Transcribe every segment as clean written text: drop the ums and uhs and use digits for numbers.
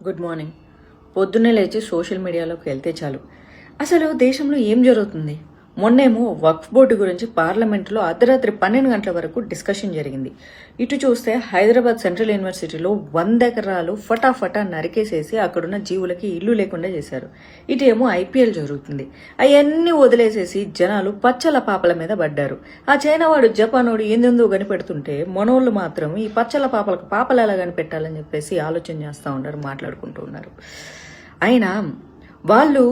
Good morning. పొద్దున్నే లేచి social మీడియాలోకి వెళ్తే చాలు అసలు దేశంలో ఏం జరుగుతుంది. మొన్నేమో వక్ఫ్ బోర్డు గురించి పార్లమెంట్లో అర్ధరాత్రి 12 గంటల వరకు డిస్కషన్ జరిగింది. ఇటు చూస్తే హైదరాబాద్ సెంట్రల్ యూనివర్సిటీలో 100 ఎకరాలు ఫటాఫటా నరికేసేసి అక్కడున్న జీవులకి ఇల్లు లేకుండా చేశారు. ఇటు ఏమో ఐపీఎల్ జరుగుతుంది. అవన్నీ వదిలేసేసి జనాలు పచ్చల పాపల మీద పడ్డారు. ఆ చైనా వాడు జపానోడు ఏందెందో కనిపెడుతుంటే మనోళ్ళు మాత్రం ఈ పచ్చల పాపలకు పాపలు ఎలా కనిపెట్టాలని చెప్పేసి ఆలోచన చేస్తూ ఉన్నారు, మాట్లాడుకుంటూ ఉన్నారు. అయినా వాళ్ళు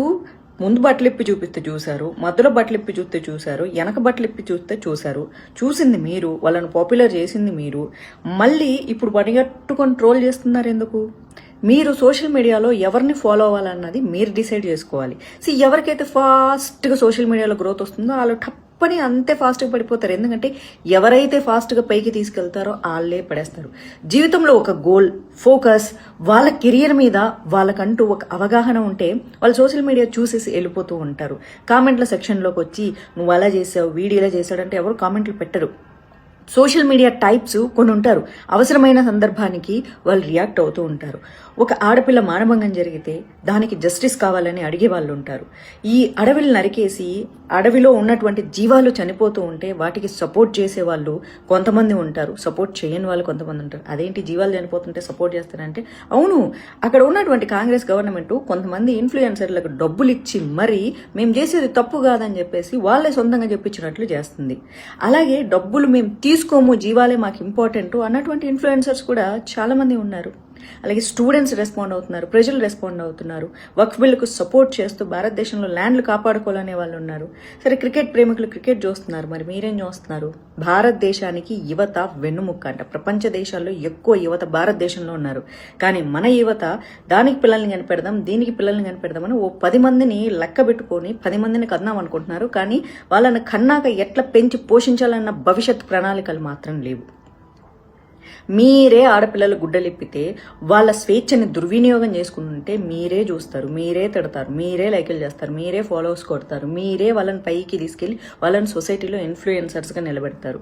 ముందు బట్టలిప్పి చూపిస్తే చూశారు, మధ్యలో బట్టలిప్పి చూస్తే చూశారు, వెనక బట్టలిప్పి చూస్తే చూశారు. చూసింది మీరు, వాళ్ళని పాపులర్ చేసింది మీరు. మళ్ళీ ఇప్పుడు పనిగట్టుకొని ట్రోల్ చేస్తున్నారు ఎందుకు? మీరు సోషల్ మీడియాలో ఎవరిని ఫాలో అవ్వాలన్నది మీరు డిసైడ్ చేసుకోవాలి. ఎవరికైతే ఫాస్ట్గా సోషల్ మీడియాలో గ్రోత్ వస్తుందో వాళ్ళు టప్పని అంతే ఫాస్ట్గా పడిపోతారు. ఎందుకంటే ఎవరైతే ఫాస్ట్గా పైకి తీసుకెళ్తారో వాళ్ళే పడేస్తారు. జీవితంలో ఒక గోల్, ఫోకస్, వాళ్ళ కెరియర్ మీద వాళ్ళకంటూ ఒక అవగాహన ఉంటే వాళ్ళు సోషల్ మీడియా చూసేసి వెళ్ళిపోతూ ఉంటారు. కామెంట్ల సెక్షన్లోకి వచ్చి నువ్వు అలా చేసావు, వీడియోలా చేశాడంటే ఎవరు కామెంట్లు పెట్టరు. సోషల్ మీడియా టైప్స్ కొన్ని ఉంటారు. అవసరమైన సందర్భానికి వాళ్ళు రియాక్ట్ అవుతూ ఉంటారు. ఒక ఆడపిల్ల మానభంగం జరిగితే దానికి జస్టిస్ కావాలని అడిగే వాళ్ళు ఉంటారు. ఈ అడవిని నరికేసి అడవిలో ఉన్నటువంటి జీవాలు చనిపోతూ ఉంటే వాటికి సపోర్ట్ చేసే వాళ్ళు కొంతమంది ఉంటారు, సపోర్ట్ చేయని వాళ్ళు కొంతమంది ఉంటారు. అదేంటి జీవాలు చనిపోతుంటే సపోర్ట్ చేస్తారంటే, అవును, అక్కడ ఉన్నటువంటి కాంగ్రెస్ గవర్నమెంట్ కొంతమంది ఇన్ఫ్లుయెన్సర్లకు డబ్బులు ఇచ్చి మరీ మేము చేసేది తప్పు కాదని చెప్పేసి వాళ్ళే సొంతంగా చెప్పించినట్లు చేస్తుంది. అలాగే డబ్బులు మేము తీసుకోము, జీవాలే మాకు ఇంపార్టెంట్ అన్నటువంటి ఇన్ఫ్లుయెన్సర్స్ కూడా చాలా మంది ఉన్నారు. అలాగే స్టూడెంట్స్ రెస్పాండ్ అవుతున్నారు, ప్రజలు రెస్పాండ్ అవుతున్నారు. వక్ఫ్ బిల్లుకు సపోర్ట్ చేస్తూ భారతదేశంలో ల్యాండ్లు కాపాడుకోవాలనే వాళ్ళు ఉన్నారు. సరే, క్రికెట్ ప్రేమికులు క్రికెట్ చూస్తున్నారు, మరి మీరేం చూస్తున్నారు? భారతదేశానికి యువత వెన్నుముక్క అంట. ప్రపంచ దేశాల్లో ఎక్కువ యువత భారతదేశంలో ఉన్నారు. కానీ మన యువత దానికి పిల్లల్ని కనిపెడదాం, దీనికి పిల్లల్ని కనిపెడదామని ఓ 10 మందిని లెక్క పెట్టుకొని 10 మందిని కన్నాం అనుకుంటున్నారు. కానీ వాళ్ళని కన్నాక ఎట్లా పెంచి పోషించాలన్న భవిష్యత్ ప్రణాళికలు మాత్రం లేవు. మీరే ఆడపిల్లలు గుడ్డలిప్పితే వాళ్ళ స్వేచ్ఛని దుర్వినియోగం చేసుకుంటుంటే మీరే చూస్తారు, మీరే తిడతారు, మీరే లైకులు చేస్తారు, మీరే ఫాలోవర్స్ కొడతారు, మీరే వాళ్ళని పైకి తీసుకెళ్లి వాళ్ళని సొసైటీలో ఇన్ఫ్లుయెన్సర్స్గా నిలబెడతారు.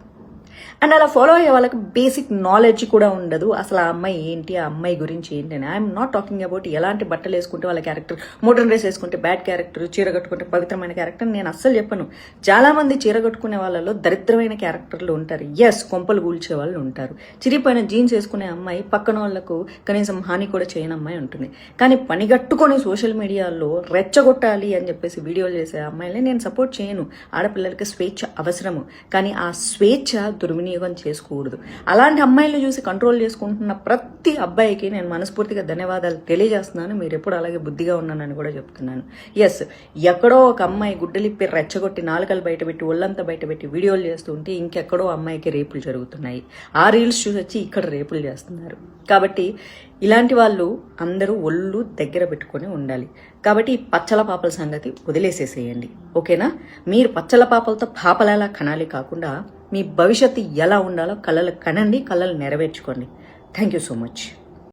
అండ్ అలా ఫాలో అయ్యే వాళ్ళకి బేసిక్ నాలెడ్జ్ కూడా ఉండదు. అసలు ఆ అమ్మాయి ఏంటి, ఆ అమ్మాయి గురించి ఏంటి అని. ఐఎమ్ నాట్ టాకింగ్ అబౌట్ ఎలాంటి బట్టలు వేసుకుంటే వాళ్ళ క్యారెక్టర్, మోడర్న్ డ్రెస్ వేసుకుంటే బ్యాడ్ క్యారెక్టర్, చీర కట్టుకుంటే పవిత్రమైన క్యారెక్టర్ నేను అస్సలు చెప్పను. చాలా మంది చీర కట్టుకునే వాళ్ళలో దరిద్రమైన క్యారెక్టర్లు ఉంటారు. ఎస్, కొంపలు కూల్చే వాళ్ళు ఉంటారు. చిరిపోయిన జీన్స్ వేసుకునే అమ్మాయి పక్కన వాళ్ళకు కనీసం హాని కూడా చేయని అమ్మాయి ఉంటుంది. కానీ పనిగట్టుకొని సోషల్ మీడియాలో రెచ్చగొట్టాలి అని చెప్పేసి వీడియోలు చేసే అమ్మాయిని నేను సపోర్ట్ చేయను. ఆడపిల్లలకి స్వేచ్ఛ అవసరము, కానీ ఆ స్వేచ్ఛ దుర్వినియోగం చేసుకోకూడదు. అలాంటి అమ్మాయిలు చూసి కంట్రోల్ చేసుకుంటున్న ప్రతి అబ్బాయికి నేను మనస్ఫూర్తిగా ధన్యవాదాలు తెలియజేస్తున్నాను. మీరు ఎప్పుడు అలాగే బుద్ధిగా ఉన్నానని కూడా చెప్తున్నాను. ఎస్, ఎక్కడో ఒక అమ్మాయి గుడ్డలిప్పి రెచ్చగొట్టి నాలుకలు బయటపెట్టి ఒళ్ళంతా బయటపెట్టి వీడియోలు చేస్తూ ఉంటే ఇంకెక్కడో అమ్మాయికి రేపులు జరుగుతున్నాయి. ఆ రీల్స్ చూసి వచ్చి ఇక్కడ రేపులు చేస్తున్నారు. కాబట్టి ఇలాంటి వాళ్ళు అందరూ ఒళ్ళు దగ్గర పెట్టుకొని ఉండాలి. కాబట్టి పచ్చల పాపల సంగతి వదిలేసేసేయండి, ఓకేనా? మీరు పచ్చల పాపలతో పాపలలా కనాలి కాకుండా మీ భవిష్యత్తు ఎలా ఉండాలో కలలు కనండి, కలలు నెరవేర్చుకోండి. Thank you so much.